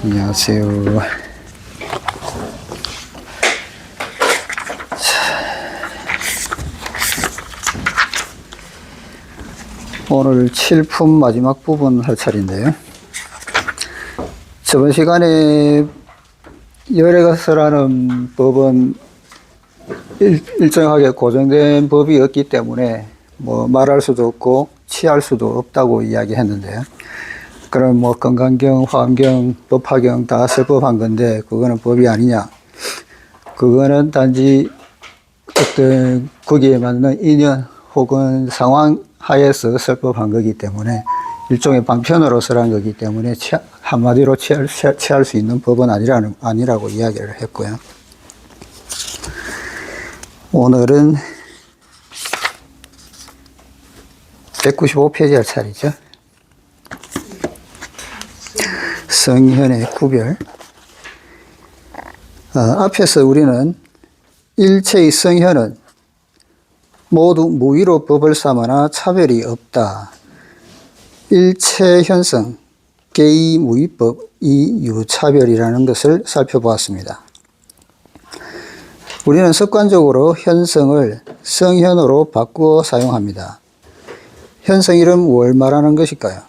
안녕하세요. 오늘 7품 마지막 부분 할 차례인데요. 저번 시간에 열애가서라는 법은 일정하게 고정된 법이 없기 때문에 말할 수도 없고 취할 수도 없다고 이야기했는데요. 그럼 건강경, 화엄경, 법화경 다 설법한 건데 그거는 법이 아니냐? 그거는 단지 어떤 거기에 맞는 인연 혹은 상황 하에서 설법한 거기 때문에 일종의 방편으로 설한 거기 때문에 한마디로 취할 수 있는 법은 아니라고 이야기를 했고요. 오늘은 195페이지 할 차례죠. 성현의 구별. 앞에서 우리는 일체의 성현은 모두 무위로 법을 삼으나 차별이 없다. 일체 현성, 개의 무위법, 이 유차별이라는 것을 살펴보았습니다. 우리는 습관적으로 현성을 성현으로 바꾸어 사용합니다. 현성이란 뭘 말하는 것일까요?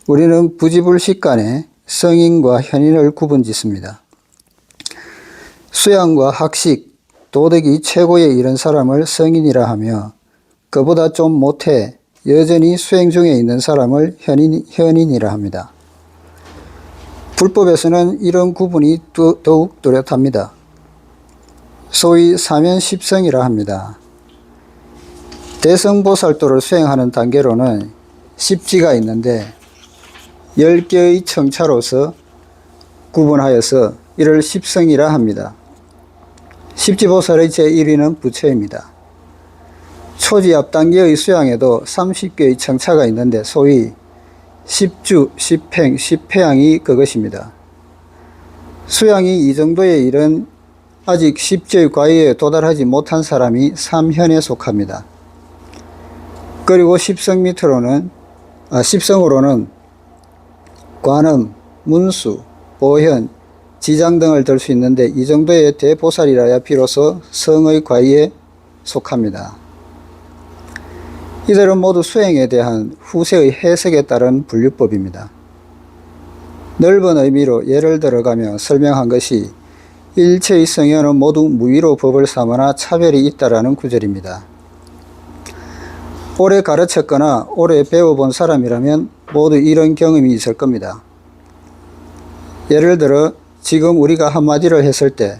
우리는 부지불식간에 성인과 현인을 구분짓습니다. 수양과 학식, 도덕이 최고에 이른 사람을 성인이라 하며 그보다 좀 못해 여전히 수행 중에 있는 사람을 현인이라 합니다. 불법에서는 이런 구분이 더욱 뚜렷합니다. 소위 사면십성이라 합니다. 대성보살도를 수행하는 단계로는 십지가 있는데 10개의 청차로서 구분하여서 이를 십성이라 합니다. 십지보살의 제1위는 부처입니다. 초지 앞단계의 수양에도 30개의 청차가 있는데 소위 십주, 십행, 십회양이 그것입니다. 수양이 이 정도에 이른 아직 십지의 과위에 도달하지 못한 사람이 삼현에 속합니다. 그리고 십성으로는 관음, 문수, 보현, 지장 등을 들 수 있는데 이 정도의 대보살이라야 비로소 성의 과위에 속합니다. 이들은 모두 수행에 대한 후세의 해석에 따른 분류법입니다. 넓은 의미로 예를 들어가며 설명한 것이 일체의 성현은 모두 무위로 법을 삼으나 차별이 있다라는 구절입니다. 오래 가르쳤거나 오래 배워본 사람이라면 모두 이런 경험이 있을 겁니다. 예를 들어 지금 우리가 한마디를 했을 때,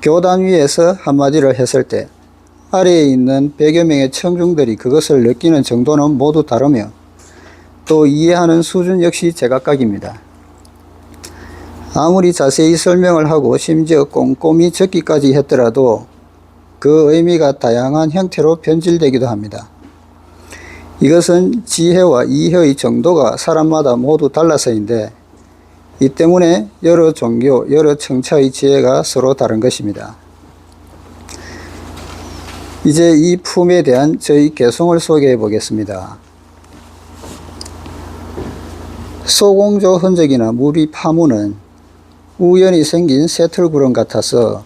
교단 위에서 한마디를 했을 때 아래에 있는 100여 명의 청중들이 그것을 느끼는 정도는 모두 다르며 또 이해하는 수준 역시 제각각입니다. 아무리 자세히 설명을 하고 심지어 꼼꼼히 적기까지 했더라도 그 의미가 다양한 형태로 변질되기도 합니다. 이것은 지혜와 이해의 정도가 사람마다 모두 달라서인데 이 때문에 여러 종교, 여러 청차의 지혜가 서로 다른 것입니다. 이제 이 품에 대한 저희 개성을 소개해 보겠습니다. 소공조 흔적이나 무비 파문은 우연히 생긴 새털구름 같아서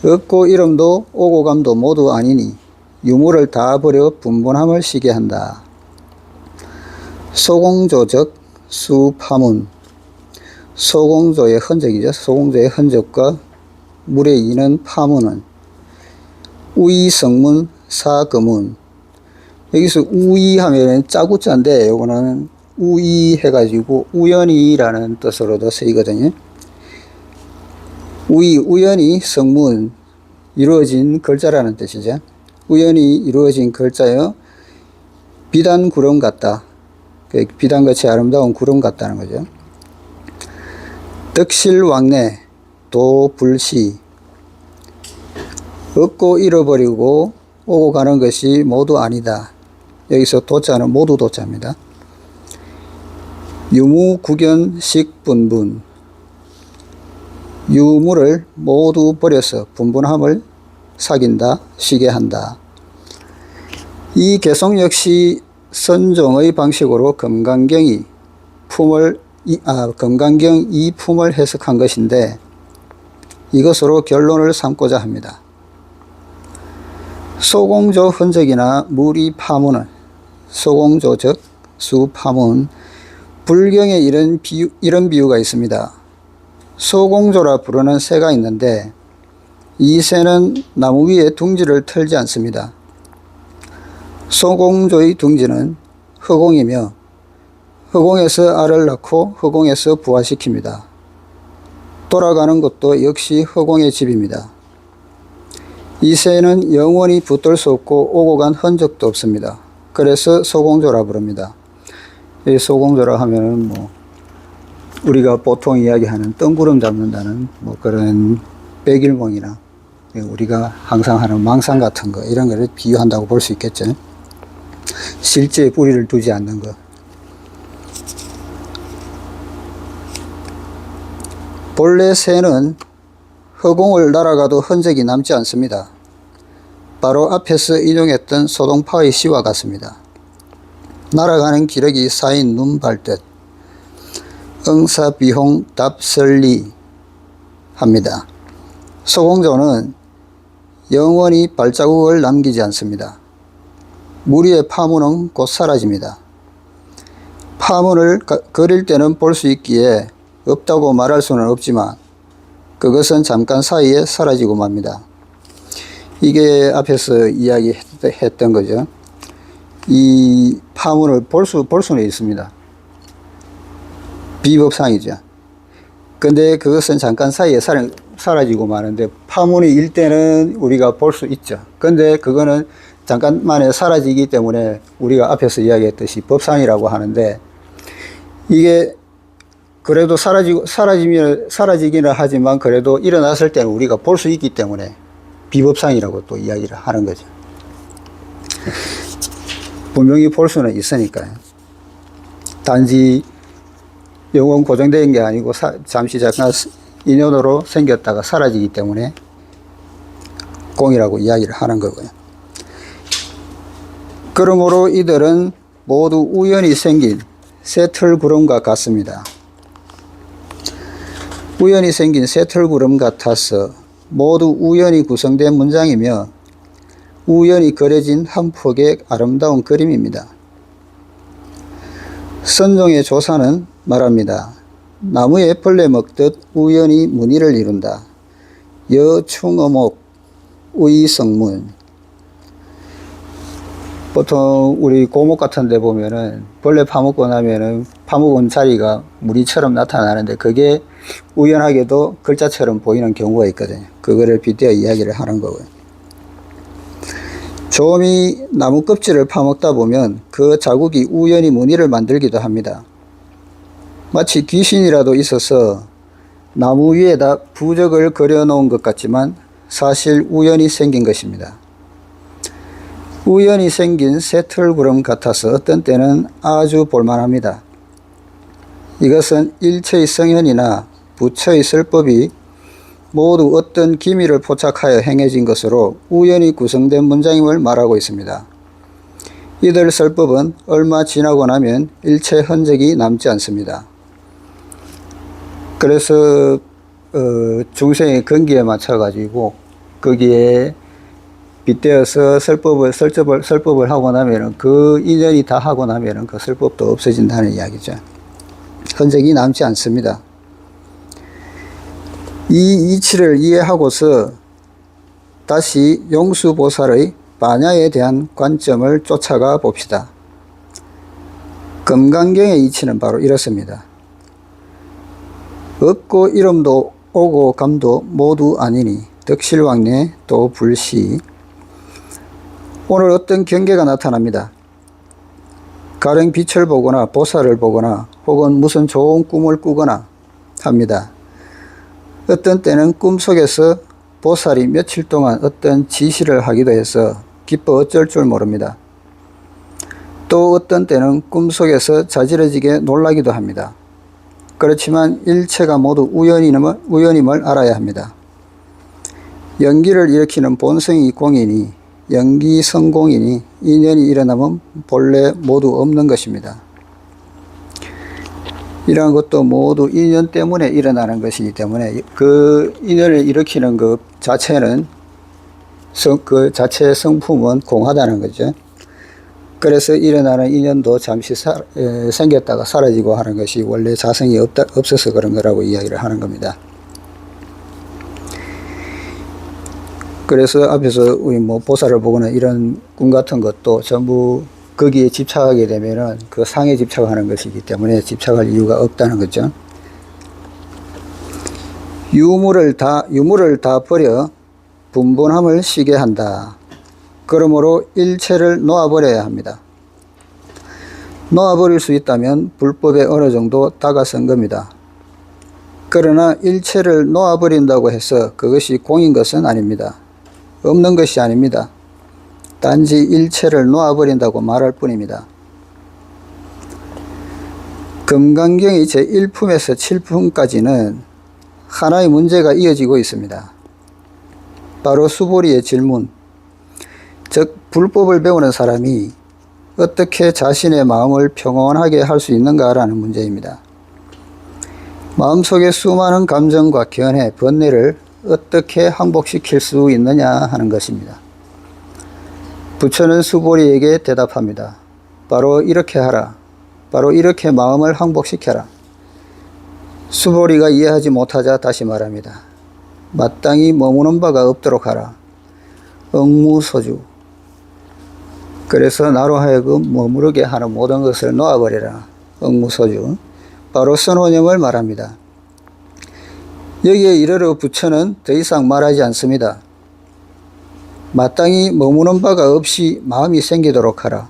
없고 이름도 오고 감도 모두 아니니 유무를 다 버려 분분함을 시게 한다. 소공조적 수파문, 소공조의 흔적이죠. 소공조의 흔적과 물에 이는 파문은 우이성문 사거문. 여기서 우이하면 짜구짜인데 요거는 우이 해가지고 우연이라는 뜻으로도 쓰이거든요. 우연히 성문, 이루어진 글자라는 뜻이죠. 우연히 이루어진 글자여 비단 구름 같다. 비단같이 아름다운 구름 같다는 거죠. 덕실왕래, 도불시. 얻고 잃어버리고 오고 가는 것이 모두 아니다. 여기서 도자는 모두 도자입니다. 유무구견 식분분. 유무를 모두 버려서 분분함을 사귄다, 쉬게 한다. 이 개송 역시 선종의 방식으로 금강경이 품을 금강경 이품을 해석한 것인데 이것으로 결론을 삼고자 합니다. 소공조 흔적이나 무리 파문은 소공조 즉 수파문 불경에 이런 비유가 있습니다. 소공조라 부르는 새가 있는데 이 새는 나무 위에 둥지를 털지 않습니다. 소공조의 둥지는 허공이며 허공에서 알을 낳고 허공에서 부화시킵니다. 돌아가는 것도 역시 허공의 집입니다. 이 새는 영원히 붙들 수 없고 오고 간 흔적도 없습니다. 그래서 소공조라 부릅니다. 이 소공조라 하면은 우리가 보통 이야기하는 뜬구름 잡는다는 그런 백일몽이나 우리가 항상 하는 망상 같은 거 이런 거를 비유한다고 볼 수 있겠죠. 실제 뿌리를 두지 않는 것. 본래 새는 허공을 날아가도 흔적이 남지 않습니다. 바로 앞에서 인용했던 소동파의 시와 같습니다. 날아가는 기력이 쌓인 눈 밟듯 응사비홍 답설리 합니다. 소공조는 영원히 발자국을 남기지 않습니다. 무리의 파문은 곧 사라집니다. 파문을 그릴 때는 볼 수 있기에 없다고 말할 수는 없지만 그것은 잠깐 사이에 사라지고 맙니다. 이게 앞에서 이야기했던 거죠. 이 파문을 볼 수는 있습니다. 비법상이죠. 근데 그것은 잠깐 사이에 사라지고 마는데 파문이 일 때는 우리가 볼 수 있죠. 근데 그거는 잠깐만에 사라지기 때문에 우리가 앞에서 이야기했듯이 법상이라고 하는데 이게 그래도 사라지기는 하지만 그래도 일어났을 때는 우리가 볼 수 있기 때문에 비법상이라고 또 이야기를 하는 거죠. 분명히 볼 수는 있으니까요. 단지 영원 고정된 게 아니고 잠시 잠깐 인연으로 생겼다가 사라지기 때문에 공이라고 이야기를 하는 거고요. 그러므로 이들은 모두 우연히 생긴 새털구름과 같습니다. 우연히 생긴 새털구름 같아서 모두 우연히 구성된 문장이며 우연히 그려진 한 폭의 아름다운 그림입니다. 선종의 조사는 말합니다. 나무에 벌레 먹듯 우연히 무늬를 이룬다. 여충어목 의성문. 보통 우리 고목 같은 데 보면은 벌레 파먹고 나면은 파먹은 자리가 무늬처럼 나타나는데 그게 우연하게도 글자처럼 보이는 경우가 있거든요. 그거를 빗대어 이야기를 하는 거고요. 좀이 나무 껍질을 파먹다 보면 그 자국이 우연히 무늬를 만들기도 합니다. 마치 귀신이라도 있어서 나무 위에다 부적을 그려놓은 것 같지만 사실 우연히 생긴 것입니다. 우연히 생긴 새털구름 같아서 어떤 때는 아주 볼만합니다. 이것은 일체의 성현이나 부처의 설법이 모두 어떤 기미를 포착하여 행해진 것으로 우연히 구성된 문장임을 말하고 있습니다. 이들 설법은 얼마 지나고 나면 일체 흔적이 남지 않습니다. 그래서 중생의 근기에 맞춰가지고 거기에 빗대어서 설법을 하고 나면은 그 인연이 다 하고 나면은 그 설법도 없어진다는 이야기죠. 흔적이 남지 않습니다. 이 이치를 이해하고서 다시 용수보살의 반야에 대한 관점을 쫓아가 봅시다. 금강경의 이치는 바로 이렇습니다. 없고 이름도 오고 감도 모두 아니니 덕실왕래 또 불시. 오늘 어떤 경계가 나타납니다. 가령 빛을 보거나 보살을 보거나 혹은 무슨 좋은 꿈을 꾸거나 합니다. 어떤 때는 꿈속에서 보살이 며칠 동안 어떤 지시를 하기도 해서 기뻐 어쩔 줄 모릅니다. 또 어떤 때는 꿈속에서 자지러지게 놀라기도 합니다. 그렇지만 일체가 모두 우연임을 알아야 합니다. 연기를 일으키는 본성이 공이니 연기 성공이니 인연이 일어나면 본래 모두 없는 것입니다. 이러한 것도 모두 인연 때문에 일어나는 것이기 때문에 그 인연을 일으키는 것 자체는 그 자체의 성품은 공하다는 거죠. 그래서 일어나는 인연도 잠시 생겼다가 사라지고 하는 것이 원래 자성이 없어서 그런 거라고 이야기를 하는 겁니다. 그래서 앞에서 우리 뭐 보살을 보거나 이런 꿈 같은 것도 전부 거기에 집착하게 되면은 그 상에 집착하는 것이기 때문에 집착할 이유가 없다는 거죠. 유물을 다 버려 분본함을 쉬게 한다. 그러므로 일체를 놓아버려야 합니다. 놓아버릴 수 있다면 불법에 어느 정도 다가선 겁니다. 그러나 일체를 놓아버린다고 해서 그것이 공인 것은 아닙니다. 없는 것이 아닙니다. 단지 일체를 놓아버린다고 말할 뿐입니다. 금강경의 제1품에서 7품까지는 하나의 문제가 이어지고 있습니다. 바로 수보리의 질문, 즉 불법을 배우는 사람이 어떻게 자신의 마음을 평온하게 할 수 있는가라는 문제입니다. 마음속에 수많은 감정과 견해, 번뇌를 어떻게 항복시킬 수 있느냐 하는 것입니다. 부처는 수보리에게 대답합니다. 바로 이렇게 하라. 바로 이렇게 마음을 항복시켜라. 수보리가 이해하지 못하자 다시 말합니다. 마땅히 머무는 바가 없도록 하라. 응무소주. 그래서 나로 하여금 머무르게 하는 모든 것을 놓아버려라. 응무소주. 바로 선원형을 말합니다. 여기에 이르러 부처는 더 이상 말하지 않습니다. 마땅히 머무는 바가 없이 마음이 생기도록 하라.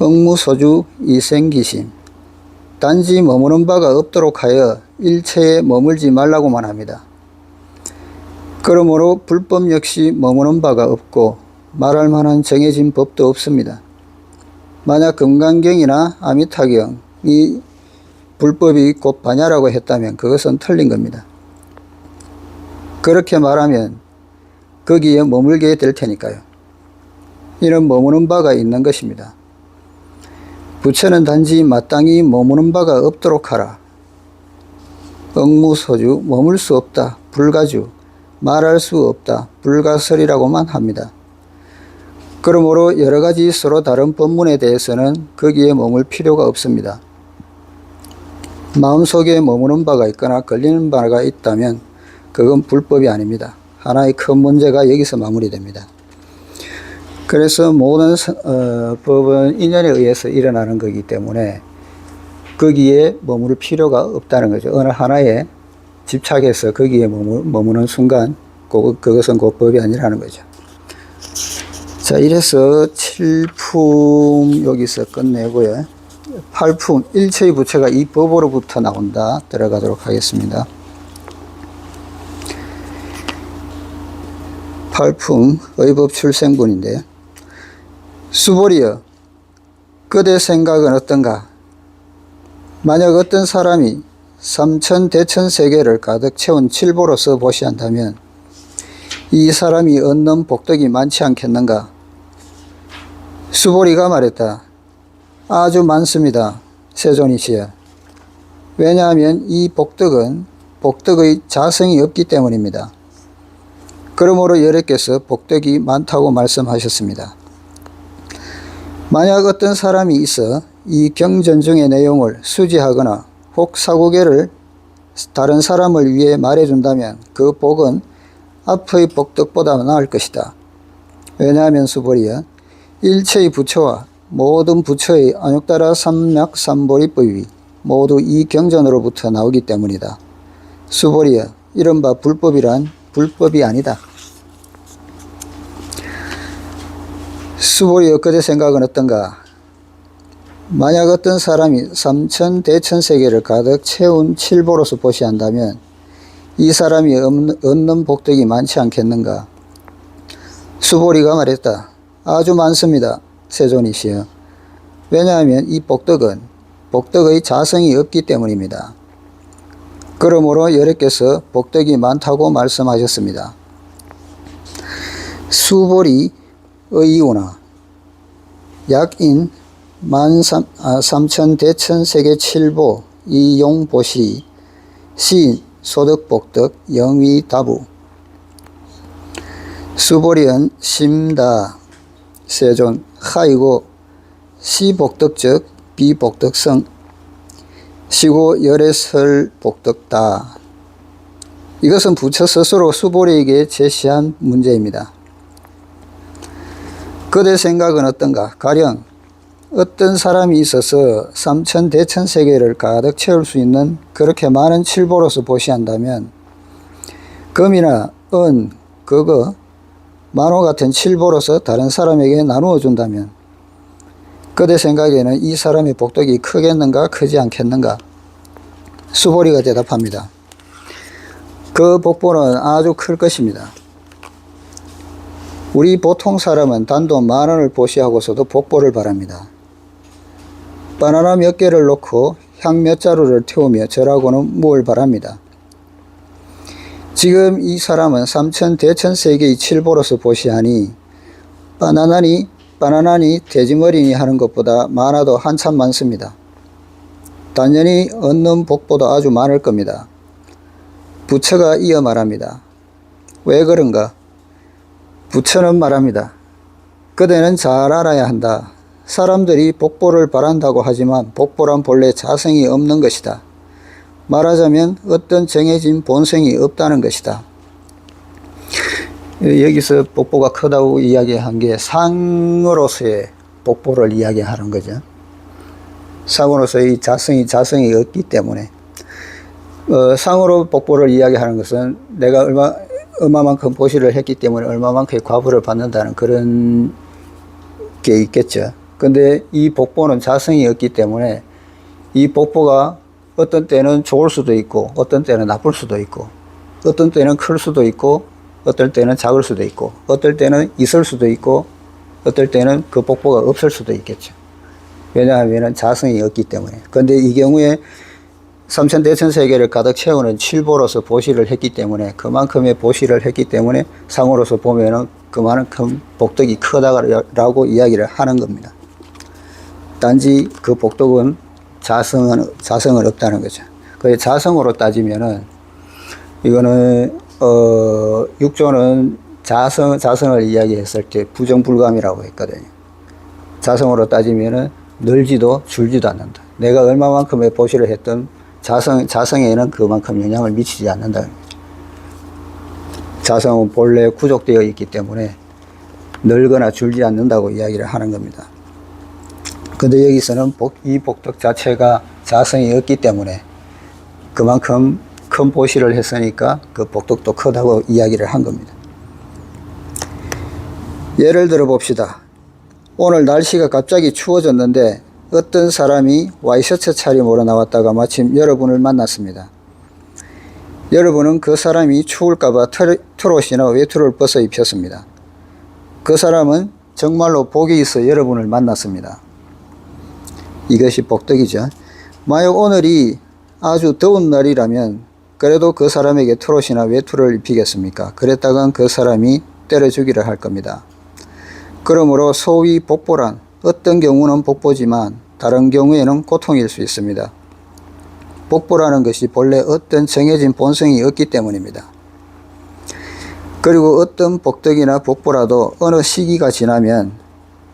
응무소주 이생기심. 단지 머무는 바가 없도록 하여 일체에 머물지 말라고만 합니다. 그러므로 불법 역시 머무는 바가 없고 말할 만한 정해진 법도 없습니다. 만약 금강경이나 아미타경이 불법이 곧 반야라고 했다면 그것은 틀린 겁니다. 그렇게 말하면 거기에 머물게 될 테니까요. 이는 머무는 바가 있는 것입니다. 부처는 단지 마땅히 머무는 바가 없도록 하라. 응무소주, 머물 수 없다, 불가주, 말할 수 없다, 불가설이라고만 합니다. 그러므로 여러 가지 서로 다른 법문에 대해서는 거기에 머물 필요가 없습니다. 마음속에 머무는 바가 있거나 걸리는 바가 있다면 그건 불법이 아닙니다. 하나의 큰 문제가 여기서 마무리됩니다. 그래서 모든 법은 인연에 의해서 일어나는 거기 때문에 거기에 머무를 필요가 없다는 거죠. 어느 하나에 집착해서 거기에 머무는 순간 그것은 곧 법이 아니라는 거죠. 자, 이래서 7품 여기서 끝내고요. 8품 일체의 부처가 이 법으로부터 나온다. 들어가도록 하겠습니다. 8품 의법 출생분인데요. 수보리여, 그대 생각은 어떤가? 만약 어떤 사람이 삼천 대천 세계를 가득 채운 칠보로서 보시한다면 이 사람이 얻는 복덕이 많지 않겠는가? 수보리가 말했다. 아주 많습니다. 세존이시여. 왜냐하면 이 복덕은 복덕의 자성이 없기 때문입니다. 그러므로 여러께서 복덕이 많다고 말씀하셨습니다. 만약 어떤 사람이 있어 이 경전중의 내용을 수지하거나 혹 사고계를 다른 사람을 위해 말해준다면 그 복은 앞의 복덕보다 나을 것이다. 왜냐하면 수보리여, 일체의 부처와 모든 부처의 안욕따라 삼약 삼보리법이 모두 이 경전으로부터 나오기 때문이다. 수보리여, 이른바 불법이란 불법이 아니다. 수보리여, 그대 생각은 어떤가? 만약 어떤 사람이 삼천 대천 세계를 가득 채운 칠보로서 보시한다면 이 사람이 얻는 복덕이 많지 않겠는가? 수보리가 말했다. 아주 많습니다. 세존이시여. 왜냐하면 이 복덕은 복덕의 자성이 없기 때문입니다. 그러므로 여러께서 복덕이 많다고 말씀하셨습니다. 수보리 의이오나 약인 삼천대천세계 칠보 이용보시 시 소득복덕 영위다부 수보리언 심다 세존 하이고 시복덕적 비복덕성 시고 열애설 복덕다. 이것은 부처 스스로 수보리에게 제시한 문제입니다. 그대 생각은 어떤가? 가령 어떤 사람이 있어서 삼천대천세계를 가득 채울 수 있는 그렇게 많은 칠보로서 보시한다면 금이나 은, 그거, 만호 같은 칠보로서 다른 사람에게 나누어 준다면 그대 생각에는 이 사람의 복덕이 크겠는가 크지 않겠는가? 수보리가 대답합니다. 그 복보는 아주 클 것입니다. 우리 보통 사람은 단돈 10,000원을 보시하고서도 복보를 바랍니다. 바나나 몇 개를 놓고 향 몇 자루를 태우며 절하고는 무엇을 바랍니다. 지금 이 사람은 삼천대천세계의 칠보로서 보시하니 바나나니 돼지머리니 하는 것보다 많아도 한참 많습니다. 단연히 얻는 복보도 아주 많을 겁니다. 부처가 이어 말합니다. 왜 그런가? 부처는 말합니다. 그대는 잘 알아야 한다. 사람들이 복보를 바란다고 하지만 복보란 본래 자성이 없는 것이다. 말하자면 어떤 정해진 본성이 없다는 것이다. 여기서 복보가 크다고 이야기한 게 상으로서의 복보를 이야기하는 거죠. 상으로서의 자성이 없기 때문에 상으로 복보를 이야기하는 것은 내가 얼마만큼 보시를 했기 때문에 얼마만큼의 과보를 받는다는 그런 게 있겠죠. 근데 이 복보는 자성이 없기 때문에 이 복보가 어떤 때는 좋을 수도 있고 어떤 때는 나쁠 수도 있고 어떤 때는 클 수도 있고 어떨 때는 작을 수도 있고 어떨 때는 있을 수도 있고 어떨 때는 그 복보가 없을 수도 있겠죠. 왜냐하면 자성이 없기 때문에. 근데 이 경우에 삼천대천세계를 가득 채우는 칠보로서 보시를 했기 때문에 그만큼의 보시를 했기 때문에 상으로서 보면은 그만큼 복덕이 크다라고 이야기를 하는 겁니다. 단지 그 복덕은 자성은 없다는 거죠. 그 자성으로 따지면은 이거는 육조는 자성을 이야기했을 때 부정불감이라고 했거든요. 자성으로 따지면은 늘지도 줄지도 않는다. 내가 얼마만큼의 보시를 했던 자성에는 그만큼 영향을 미치지 않는다. 자성은 본래 구족되어 있기 때문에 늘거나 줄지 않는다고 이야기를 하는 겁니다. 근데 여기서는 이 복덕 자체가 자성이 없기 때문에 그만큼 큰 보시를 했으니까 그 복덕도 크다고 이야기를 한 겁니다. 예를 들어 봅시다. 오늘 날씨가 갑자기 추워졌는데 어떤 사람이 와이셔츠 차림으로 나왔다가 마침 여러분을 만났습니다. 여러분은 그 사람이 추울까봐 트롯이나 외투를 벗어 입혔습니다. 그 사람은 정말로 복이 있어 여러분을 만났습니다. 이것이 복덕이죠. 만약 오늘이 아주 더운 날이라면 그래도 그 사람에게 트롯이나 외투를 입히겠습니까? 그랬다간 그 사람이 때려 죽이려 할 겁니다. 그러므로 소위 복보란 어떤 경우는 복보지만 다른 경우에는 고통일 수 있습니다. 복보라는 것이 본래 어떤 정해진 본성이 없기 때문입니다. 그리고 어떤 복덕이나 복보라도 어느 시기가 지나면,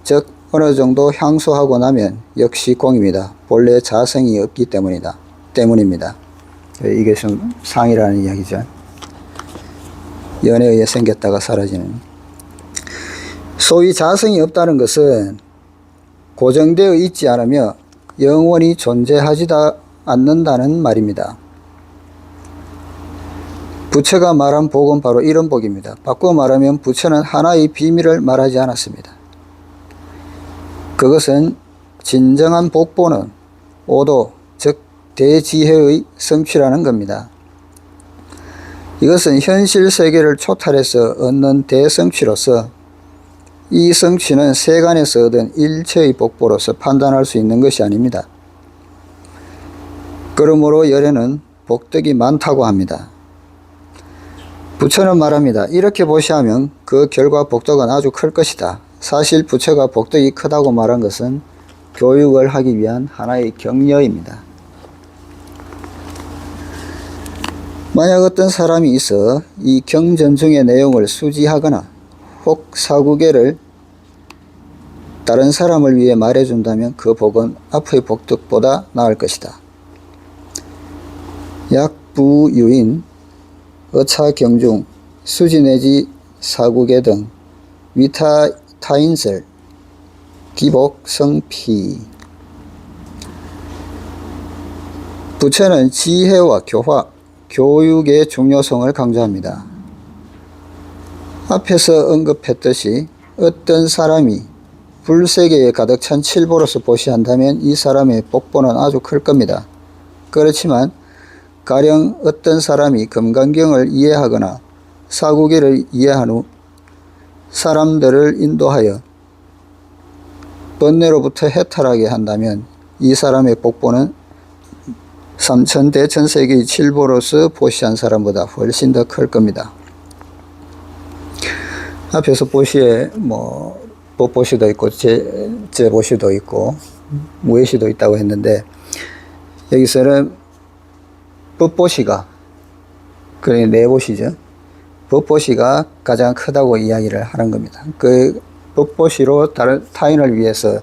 즉 어느 정도 향수하고 나면 역시 공입니다. 본래 자성이 없기 때문입니다. 이게 좀 상이라는 이야기죠. 연에 의해 생겼다가 사라지는. 소위 자성이 없다는 것은 고정되어 있지 않으며 영원히 존재하지 않는다는 말입니다. 부처가 말한 복은 바로 이런 복입니다. 바꾸어 말하면 부처는 하나의 비밀을 말하지 않았습니다. 그것은 진정한 복보는 오도, 즉 대지혜의 성취라는 겁니다. 이것은 현실 세계를 초탈해서 얻는 대성취로서 이 성취는 세간에서 얻은 일체의 복보로서 판단할 수 있는 것이 아닙니다. 그러므로 열에는 복덕이 많다고 합니다. 부처는 말합니다. 이렇게 보시하면 그 결과 복덕은 아주 클 것이다. 사실 부처가 복덕이 크다고 말한 것은 교육을 하기 위한 하나의 격려입니다. 만약 어떤 사람이 있어 이 경전 중의 내용을 수지하거나 혹 사구계를 다른 사람을 위해 말해준다면 그 복은 앞의 복덕보다 나을 것이다. 약부유인, 어차경중, 수지 내지 사구계 등 위타인설, 기복, 성피. 부처는 지혜와 교화, 교육의 중요성을 강조합니다. 앞에서 언급했듯이 어떤 사람이 불세계에 가득 찬 칠보로서 보시한다면 이 사람의 복보는 아주 클 겁니다. 그렇지만 가령 어떤 사람이 금강경을 이해하거나 사구계를 이해한 후 사람들을 인도하여 번뇌로부터 해탈하게 한다면 이 사람의 복보는 삼천대천세계의 칠보로서 보시한 사람보다 훨씬 더 클 겁니다. 앞에서 보시에 법보시도 있고 제보시도 있고 무예시도 있다고 했는데, 여기서는 법보시가, 그러니 내보시죠. 법보시가 가장 크다고 이야기를 하는 겁니다. 그 법보시로 다른 타인을 위해서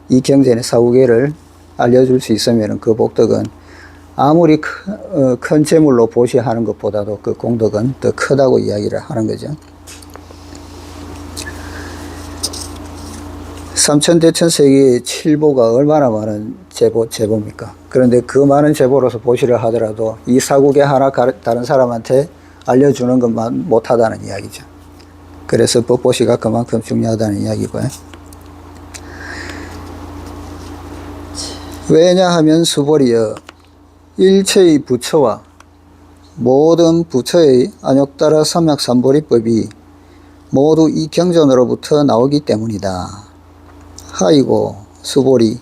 이 경전의 사후계를 알려줄 수 있으면 그 복덕은 아무리 큰 재물로 보시하는 것보다도 그 공덕은 더 크다고 이야기를 하는 거죠. 삼천대천세계의 칠보가 얼마나 많은 제보입니까? 그런데 그 많은 제보로서 보시를 하더라도 이 사국에 하나 다른 사람한테 알려주는 것만 못하다는 이야기죠. 그래서 법보시가 그만큼 중요하다는 이야기고요. 왜냐하면 수보리여 일체의 부처와 모든 부처의 안욕따라 삼약삼보리법이 모두 이 경전으로부터 나오기 때문이다. 하이고 수보리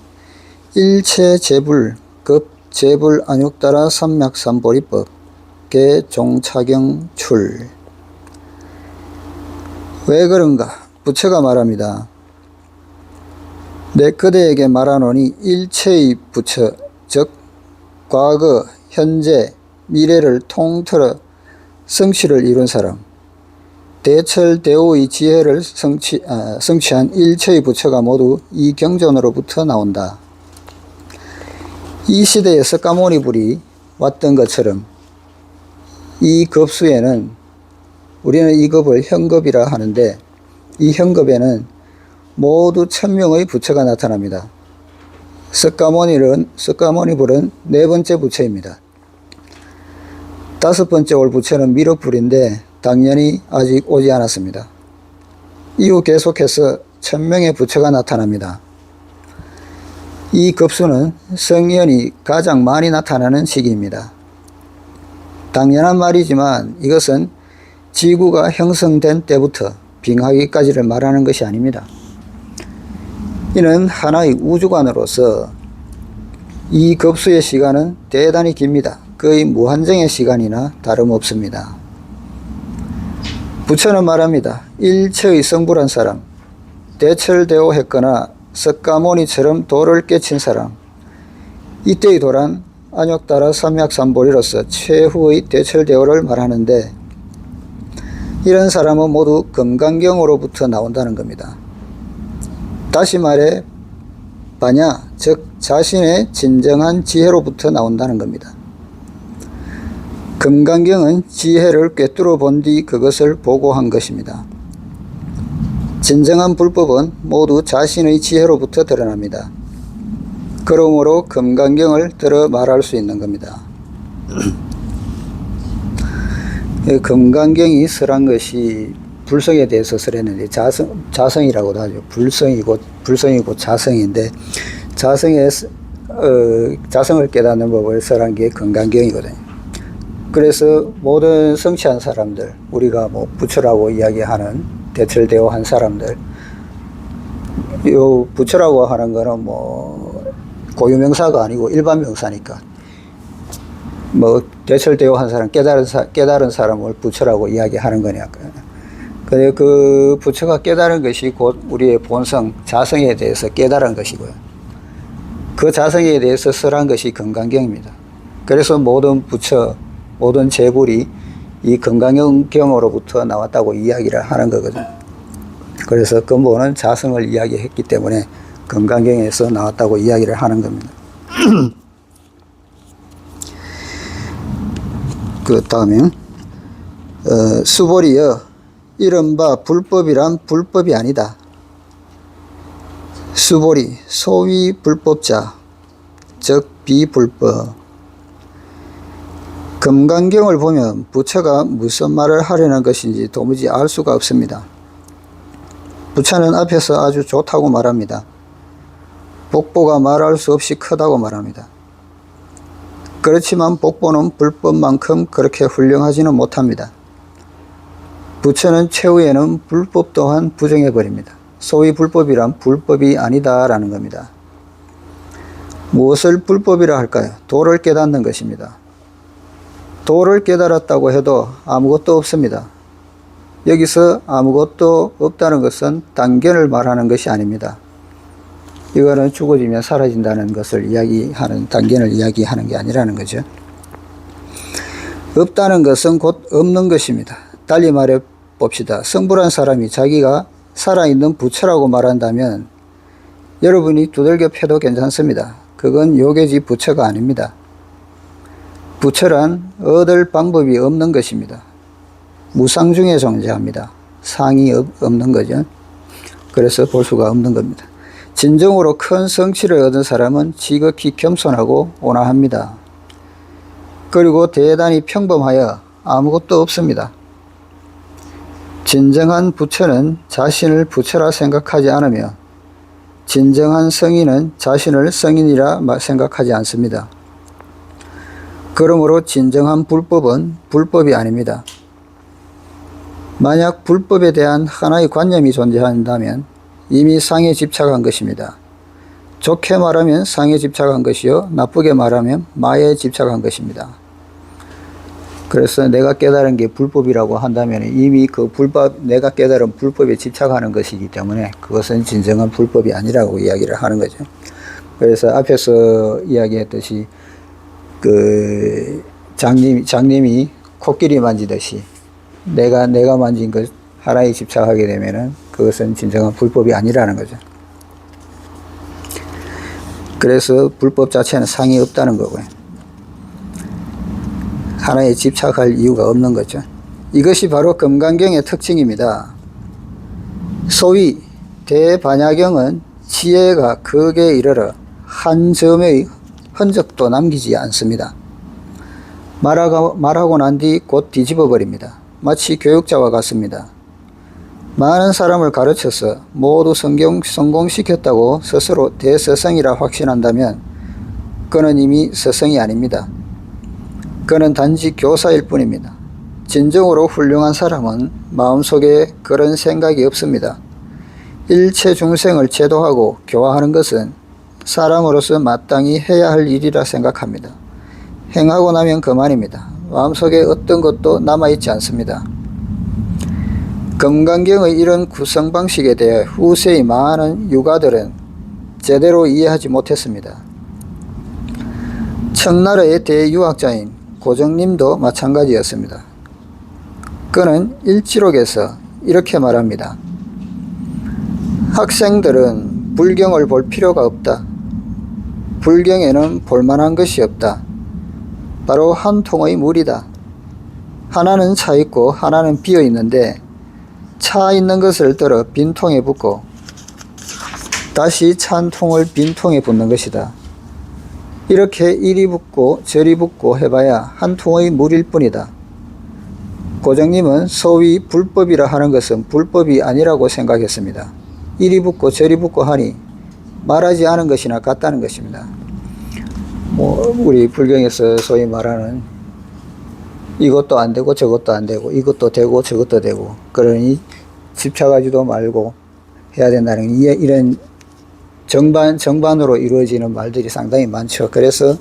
일체 제불 급 제불 안욕따라 삼약삼보리법 개 종차경 출. 왜 그런가? 부처가 말합니다. 내 그대에게 말하노니 일체의 부처 즉 과거, 현재, 미래를 통틀어 성취를 이룬 사람, 대철대오의 지혜를 성취한 일체의 부처가 모두 이 경전으로부터 나온다. 이 시대에 석가모니불이 왔던 것처럼 이 급수에는, 우리는 이 급을 현급이라 하는데, 이 현급에는 모두 1000명의 부처가 나타납니다. 석가모니불은 네 번째 부처입니다. 다섯 번째 올 부처는 미륵불인데 당연히 아직 오지 않았습니다. 이후 계속해서 1000명의 부처가 나타납니다. 이 급수는 성현이 가장 많이 나타나는 시기입니다. 당연한 말이지만 이것은 지구가 형성된 때부터 빙하기까지를 말하는 것이 아닙니다. 이는 하나의 우주관으로서 이 급수의 시간은 대단히 깁니다. 거의 무한정의 시간이나 다름없습니다. 부처는 말합니다. 일체의 성불한 사람, 대철대오했거나 석가모니처럼 도를 깨친 사람, 이때의 도란 안욕따라 삼약삼보리로서 최후의 대철대오를 말하는데, 이런 사람은 모두 금강경으로부터 나온다는 겁니다. 다시 말해 바냐, 즉 자신의 진정한 지혜로부터 나온다는 겁니다. 금강경은 지혜를 꿰뚫어 본 뒤 그것을 보고한 것입니다. 진정한 불법은 모두 자신의 지혜로부터 드러납니다. 그러므로 금강경을 들어 말할 수 있는 겁니다. 금강경이 설한 것이 불성에 대해서 설했는데, 자성이라고도 하죠. 불성이고 자성인데, 자성을 깨닫는 법을 설한 게 금강경이거든요. 그래서 모든 성취한 사람들, 우리가 부처라고 이야기하는 대철대오한 사람들, 요 부처라고 하는 거는 고유명사가 아니고 일반 명사니까, 대철대오한 사람, 깨달은 사람을 부처라고 이야기하는 거니까. 근데 그 부처가 깨달은 것이 곧 우리의 본성, 자성에 대해서 깨달은 것이고요. 그 자성에 대해서 설한 것이 금강경입니다. 그래서 모든 부처, 모든 재불이 이 금강경으로부터 나왔다고 이야기를 하는 거거든요. 그래서 근본은 자성을 이야기했기 때문에 금강경에서 나왔다고 이야기를 하는 겁니다. 그 다음에 수보리여 이른바 불법이란 불법이 아니다. 수보리 소위 불법자 즉 비불법. 금강경을 보면 부처가 무슨 말을 하려는 것인지 도무지 알 수가 없습니다. 부처는 앞에서 아주 좋다고 말합니다. 복보가 말할 수 없이 크다고 말합니다. 그렇지만 복보는 불법만큼 그렇게 훌륭하지는 못합니다. 부처는 최후에는 불법 또한 부정해버립니다. 소위 불법이란 불법이 아니다라는 겁니다. 무엇을 불법이라 할까요? 도를 깨닫는 것입니다. 도를 깨달았다고 해도 아무것도 없습니다. 여기서 아무것도 없다는 것은 단견을 말하는 것이 아닙니다. 이거는 죽어지면 사라진다는 것을 이야기하는, 단견을 이야기하는 게 아니라는 거죠. 없다는 것은 곧 없는 것입니다. 달리 말해 봅시다. 성불한 사람이 자기가 살아있는 부처라고 말한다면 여러분이 두들겨 패도 괜찮습니다. 그건 요괴지 부처가 아닙니다. 부처란 얻을 방법이 없는 것입니다. 무상 중에 존재합니다. 상이 없는 거죠. 그래서 볼 수가 없는 겁니다. 진정으로 큰 성취를 얻은 사람은 지극히 겸손하고 온화합니다. 그리고 대단히 평범하여 아무것도 없습니다. 진정한 부처는 자신을 부처라 생각하지 않으며 진정한 성인은 자신을 성인이라 생각하지 않습니다. 그러므로 진정한 불법은 불법이 아닙니다. 만약 불법에 대한 하나의 관념이 존재한다면 이미 상에 집착한 것입니다. 좋게 말하면 상에 집착한 것이요, 나쁘게 말하면 마에 집착한 것입니다. 그래서 내가 깨달은 게 불법이라고 한다면 이미 그 불법, 내가 깨달은 불법에 집착하는 것이기 때문에 그것은 진정한 불법이 아니라고 이야기를 하는 거죠. 그래서 앞에서 이야기했듯이 그 장님이 코끼리 만지듯이 내가 만진 것 하나에 집착하게 되면은 그것은 진정한 불법이 아니라는 거죠. 그래서 불법 자체는 상이 없다는 거고요. 하나에 집착할 이유가 없는 거죠. 이것이 바로 금강경의 특징입니다. 소위 대반야경은 지혜가 극에 이르러 한 점의 흔적도 남기지 않습니다. 말하고 난 뒤 곧 뒤집어 버립니다. 마치 교육자와 같습니다. 많은 사람을 가르쳐서 모두 성공시켰다고 스스로 대스승이라 확신한다면 그는 이미 스승이 아닙니다. 그는 단지 교사일 뿐입니다. 진정으로 훌륭한 사람은 마음속에 그런 생각이 없습니다. 일체 중생을 제도하고 교화하는 것은 사람으로서 마땅히 해야 할 일이라 생각합니다. 행하고 나면 그만입니다. 마음속에 어떤 것도 남아있지 않습니다. 금강경의 이런 구성 방식에 대해 후세의 많은 유가들은 제대로 이해하지 못했습니다. 청나라의 대유학자인 고정님도 마찬가지였습니다. 그는 일지록에서 이렇게 말합니다. 학생들은 불경을 볼 필요가 없다. 불경에는 볼만한 것이 없다. 바로 한 통의 물이다. 하나는 차 있고 하나는 비어 있는데 차 있는 것을 들어 빈 통에 붓고 다시 찬 통을 빈 통에 붓는 것이다. 이렇게 이리 붓고 저리 붓고 해봐야 한 통의 물일 뿐이다. 고정님은 소위 불법이라 하는 것은 불법이 아니라고 생각했습니다. 이리 붓고 저리 붓고 하니 말하지 않은 것이나 같다는 것입니다. 우리 불경에서 소위 말하는 이것도 안 되고 저것도 안 되고 이것도 되고 저것도 되고 그러니 집착하지도 말고 해야 된다는 이런 정반으로 이루어지는 말들이 상당히 많죠. 그래서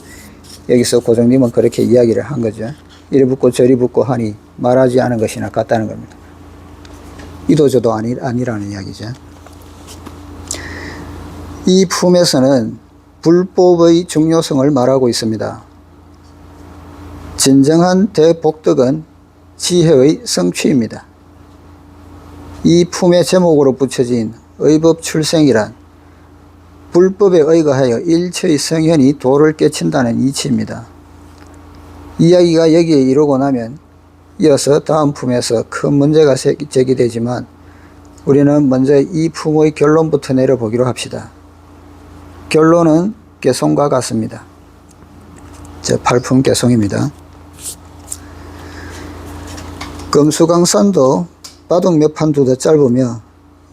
여기서 고정님은 그렇게 이야기를 한 거죠. 이리 붙고 저리 붙고 하니 말하지 않은 것이나 같다는 겁니다. 이도저도 아니라는 이야기죠. 이 품에서는 불법의 중요성을 말하고 있습니다. 진정한 대복덕은 지혜의 성취입니다. 이 품의 제목으로 붙여진 의법출생이란 불법에 의거하여 일체의 성현이 도를 깨친다는 이치입니다. 이야기가 여기에 이루고 나면 이어서 다음 품에서 큰 문제가 제기되지만 우리는 먼저 이 품의 결론부터 내려보기로 합시다. 결론은 개송과 같습니다. 제 8품 개송입니다. 금수강산도 바둑 몇 판 두듯 짧으며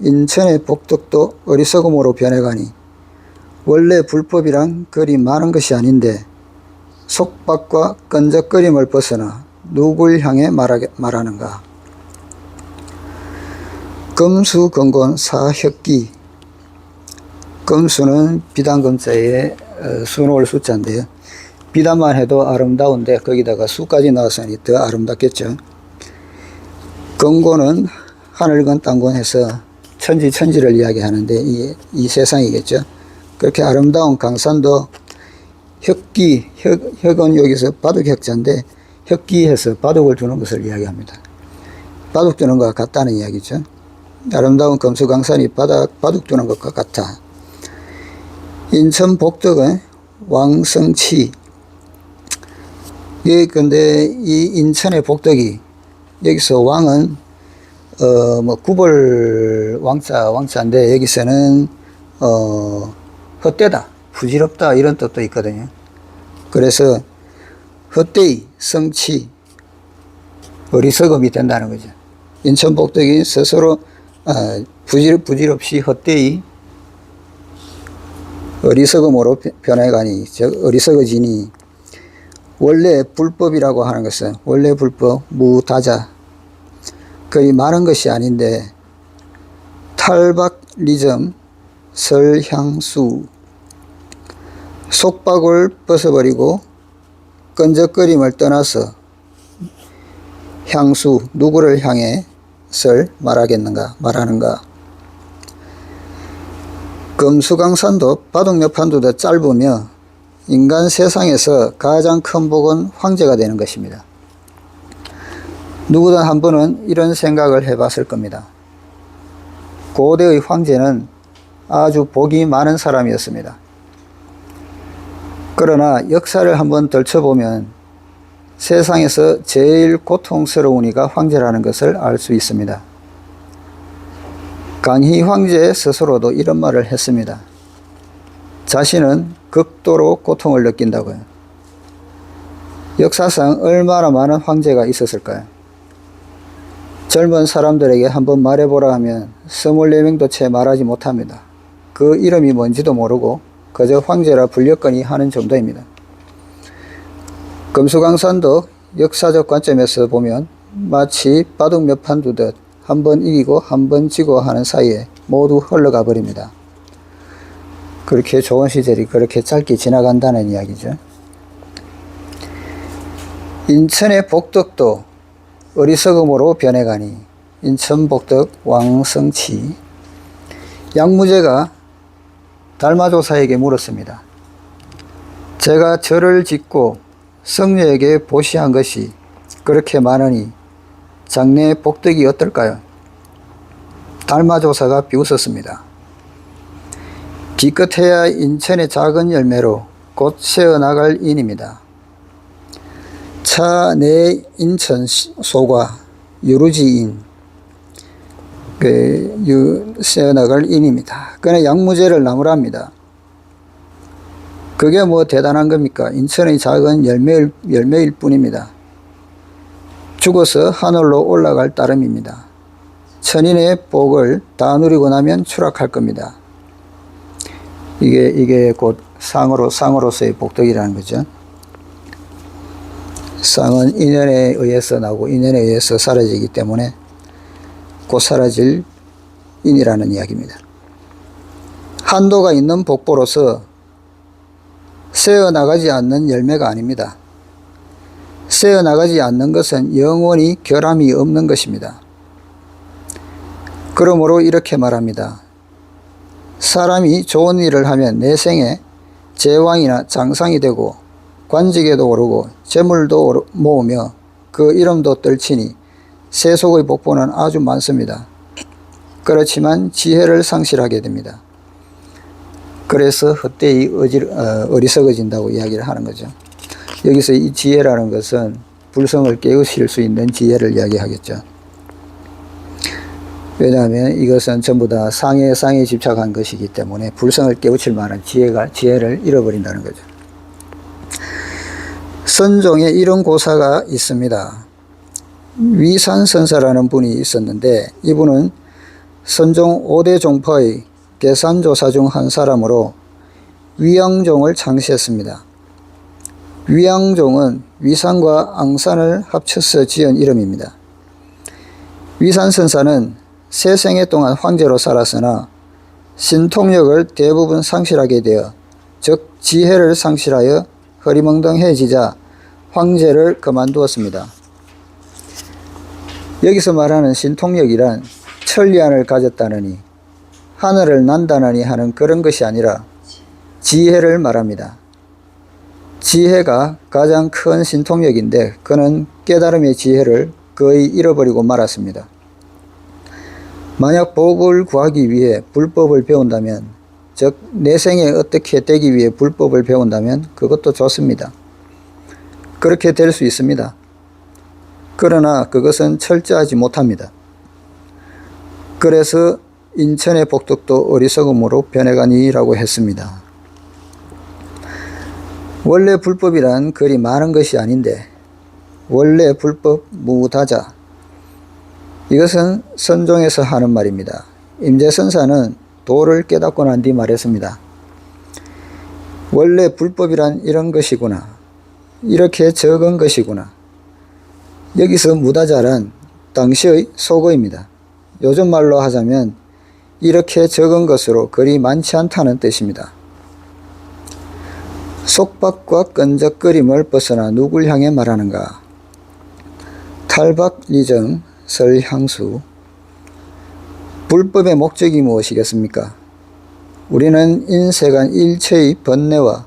인천의 복덕도 어리석음으로 변해가니 원래 불법이란 그리 많은 것이 아닌데 속박과 끈적거림을 벗어나 누굴 향해 말하는가. 금수건곤 사혁기. 금수는 비단금자에 수놓을 숫자인데요. 비단만 해도 아름다운데 거기다가 수까지 나왔으니 더 아름답겠죠. 건곤은 하늘건 땅건 해서 천지를 이야기하는데 이 세상이겠죠. 그렇게 아름다운 강산도 혁기, 혁은 여기서 바둑 혁자인데 혁기해서 바둑을 두는 것을 이야기합니다. 바둑 두는 것과 같다는 이야기죠. 아름다운 금수강산이 바둑 두는 것과 같아. 인천 복덕은 왕성치. 근데 이 인천의 복덕이 여기서 왕은 구벌 왕자인데 여기서는 헛되다, 부질없다 이런 뜻도 있거든요. 그래서 헛되이 성치 어리석음이 된다는 거죠. 인천 복덕이 스스로 부질없이 헛되이 어리석음으로 변해가니 즉 어리석어지니 원래 불법이라고 하는 것은 원래 불법 무다자 거의 많은 것이 아닌데 탈박리점 설향수 속박을 벗어버리고 끈적거림을 떠나서 향수 누구를 향해 말하는가. 금수강산도 바둑 몇 판 두듯 짧으며 인간 세상에서 가장 큰 복은 황제가 되는 것입니다. 누구든 한 번은 이런 생각을 해봤을 겁니다. 고대의 황제는 아주 복이 많은 사람이었습니다. 그러나 역사를 한번 들춰보면 세상에서 제일 고통스러운 이가 황제라는 것을 알 수 있습니다. 강희 황제 스스로도 이런 말을 했습니다. 자신은 극도로 고통을 느낀다고요. 역사상 얼마나 많은 황제가 있었을까요? 젊은 사람들에게 한번 말해보라 하면 24명도 채 말하지 못합니다. 그 이름이 뭔지도 모르고 그저 황제라 불렸거니 하는 정도입니다. 금수강산도 역사적 관점에서 보면 마치 바둑 몇 판 두듯 한 번 이기고 한 번 지고 하는 사이에 모두 흘러가 버립니다. 그렇게 좋은 시절이 그렇게 짧게 지나간다는 이야기죠. 인천의 복덕도 어리석음으로 변해가니 인천복덕 왕성치. 양무제가 달마조사에게 물었습니다. 제가 절을 짓고 성녀에게 보시한 것이 그렇게 많으니 장래의 복덕이 어떨까요? 달마조사가 비웃었습니다. 기껏해야 인천의 작은 열매로 곧 새어나갈 인입니다. 차 내 인천 소과 유루지인 새어나갈 인입니다. 그는 양무제를 나무랍니다. 그게 뭐 대단한 겁니까? 인천의 작은 열매일 뿐입니다. 죽어서 하늘로 올라갈 따름입니다. 천인의 복을 다 누리고 나면 추락할 겁니다. 이게 곧 상으로서의 복덕이라는 거죠. 쌍은 인연에 의해서 나오고 인연에 의해서 사라지기 때문에 곧 사라질 인이라는 이야기입니다. 한도가 있는 복보로서 새어나가지 않는 열매가 아닙니다. 새어나가지 않는 것은 영원히 결함이 없는 것입니다. 그러므로 이렇게 말합니다. 사람이 좋은 일을 하면 내 생에 제왕이나 장상이 되고 관직에도 오르고 재물도 모으며 그 이름도 떨치니 세속의 복보는 아주 많습니다. 그렇지만 지혜를 상실하게 됩니다. 그래서 헛되이 어리석어진다고 이야기를 하는 거죠. 여기서 이 지혜라는 것은 불성을 깨우칠 수 있는 지혜를 이야기하겠죠. 왜냐하면 이것은 전부 다 상에 집착한 것이기 때문에 불성을 깨우칠 만한 지혜를 잃어버린다는 거죠. 선종에 이런 고사가 있습니다. 위산선사라는 분이 있었는데 이분은 선종 5대 종파의 계산조사 중 한 사람으로 위양종을 창시했습니다. 위양종은 위산과 앙산을 합쳐서 지은 이름입니다. 위산선사는 세 생애 동안 황제로 살았으나 신통력을 대부분 상실하게 되어 즉 지혜를 상실하여 허리멍덩해지자 황제를 그만두었습니다. 여기서 말하는 신통력이란 천리안을 가졌다느니 하늘을 난다느니 하는 그런 것이 아니라 지혜를 말합니다. 지혜가 가장 큰 신통력인데 그는 깨달음의 지혜를 거의 잃어버리고 말았습니다. 만약 복을 구하기 위해 불법을 배운다면, 즉 내생에 어떻게 되기 위해 불법을 배운다면 그것도 좋습니다. 그렇게 될 수 있습니다. 그러나 그것은 철저하지 못합니다. 그래서 인천의 복덕도 어리석음으로 변해가니라고 했습니다. 원래 불법이란 그리 많은 것이 아닌데 원래 불법 무다자, 이것은 선종에서 하는 말입니다. 임재선사는 도를 깨닫고 난 뒤 말했습니다. 원래 불법이란 이런 것이구나. 이렇게 적은 것이구나. 여기서 무다자란 당시의 속어입니다. 요즘 말로 하자면 이렇게 적은 것으로 그리 많지 않다는 뜻입니다. 속박과 끈적거림을 벗어나 누굴 향해 말하는가? 탈박, 리정, 설향수. 불법의 목적이 무엇이겠습니까? 우리는 인세간 일체의 번뇌와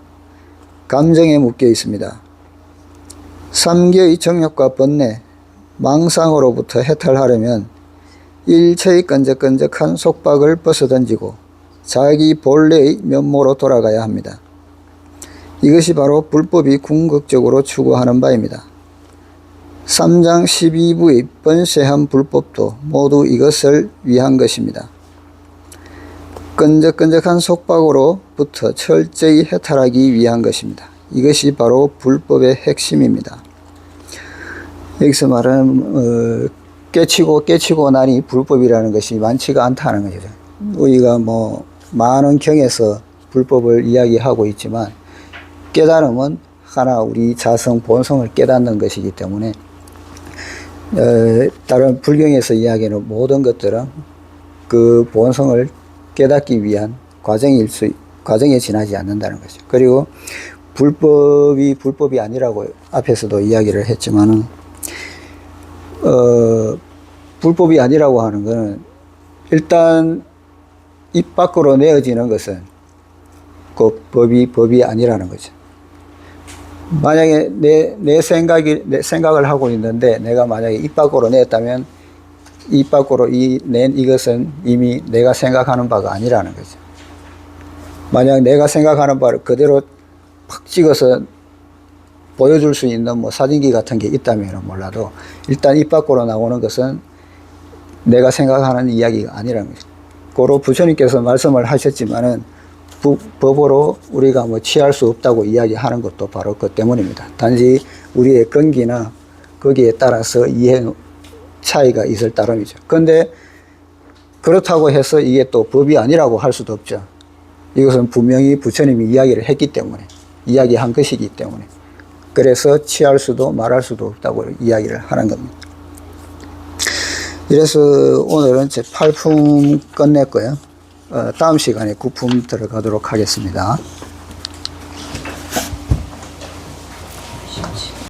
감정에 묶여 있습니다. 삼계의 정욕과 번뇌, 망상으로부터 해탈하려면 일체의 끈적끈적한 속박을 벗어던지고 자기 본래의 면모로 돌아가야 합니다. 이것이 바로 불법이 궁극적으로 추구하는 바입니다. 3장 12부의 번뇌한 불법도 모두 이것을 위한 것입니다. 끈적끈적한 속박으로부터 철저히 해탈하기 위한 것입니다. 이것이 바로 불법의 핵심입니다. 여기서 말하는 깨치고 나니 불법이라는 것이 많지가 않다는 거죠. 우리가 많은 경에서 불법을 이야기하고 있지만 깨달음은 하나 우리 자성 본성을 깨닫는 것이기 때문에 다른 불경에서 이야기하는 모든 것들은 그 본성을 깨닫기 위한 과정에 지나지 않는다는 거죠. 그리고 불법이 아니라고 앞에서도 이야기를 했지만은 불법이 아니라고 하는 것은 일단 입 밖으로 내어지는 것은 그 법이 아니라는 거죠. 만약에 내 생각을 하고 있는데 내가 만약에 입 밖으로 냈다면 입 밖으로 낸 이것은 이미 내가 생각하는 바가 아니라는 거죠. 만약 내가 생각하는 바를 그대로 팍 찍어서 보여줄 수 있는 사진기 같은 게 있다면 몰라도 일단 입 밖으로 나오는 것은 내가 생각하는 이야기가 아니라는 거죠. 고로 부처님께서 말씀을 하셨지만은 법으로 우리가 취할 수 없다고 이야기하는 것도 바로 그 때문입니다. 단지 우리의根기나 거기에 따라서 이해 차이가 있을 따름이죠. 그런데 그렇다고 해서 이게 또 법이 아니라고 할 수도 없죠. 이것은 분명히 부처님이 이야기를 했기 때문에, 이야기한 것이기 때문에, 그래서 취할 수도 말할 수도 없다고 이야기를 하는 겁니다. 이래서 오늘은 제 8품 끝냈고요. 다음 시간에 9품 들어가도록 하겠습니다.